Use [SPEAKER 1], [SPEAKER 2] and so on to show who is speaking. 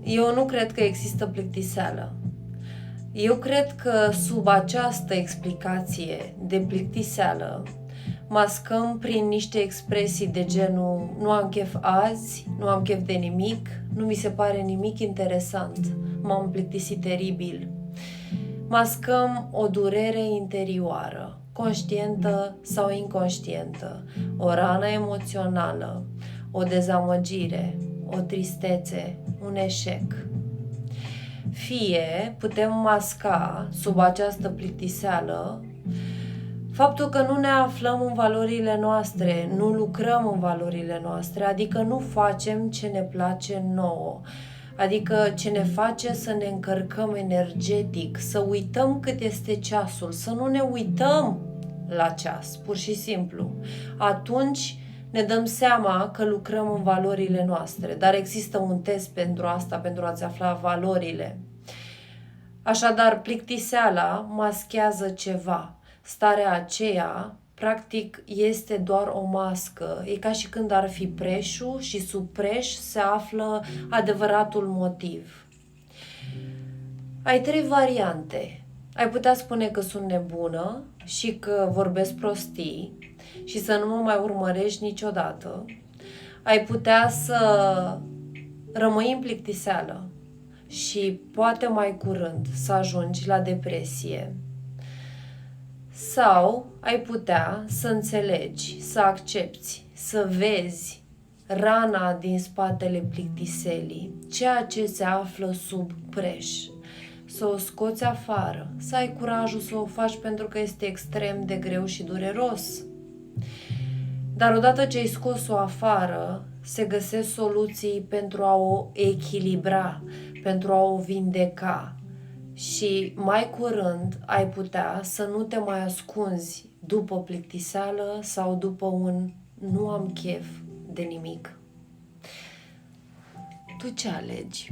[SPEAKER 1] Eu nu cred că există plictiseală. Eu cred că sub această explicație de plictiseală mascăm prin niște expresii de genul nu am chef azi, nu am chef de nimic, nu mi se pare nimic interesant, m-am plictisit teribil. Mascăm o durere interioară, conștientă sau inconștientă, o rană emoțională, o dezamăgire, o tristețe, un eșec. Fie putem masca sub această plictiseală faptul că nu ne aflăm în valorile noastre, nu lucrăm în valorile noastre, adică nu facem ce ne place nouă, adică ce ne face să ne încărcăm energetic, să uităm cât este ceasul, să nu ne uităm la ceas, pur și simplu. Atunci ne dăm seama că lucrăm în valorile noastre, dar există un test pentru asta, pentru a-ți afla valorile. Așadar, plictiseala maschează ceva. Starea aceea, practic, este doar o mască. E ca și când ar fi preșul și sub preș se află adevăratul motiv. Ai 3 variante. Ai putea spune că sunt nebună și că vorbesc prostii și să nu mă mai urmărești niciodată. Ai putea să rămâi în plictiseală și poate mai curând să ajungi la depresie. Sau ai putea să înțelegi, să accepti, să vezi rana din spatele plictiselii, ceea ce se află sub preș, să o scoți afară, să ai curajul să o faci pentru că este extrem de greu și dureros. Dar odată ce ai scos-o afară, se găsesc soluții pentru a o echilibra, pentru a o vindeca. Și mai curând ai putea să nu te mai ascunzi după plictiseală sau după un nu am chef de nimic. Tu ce alegi?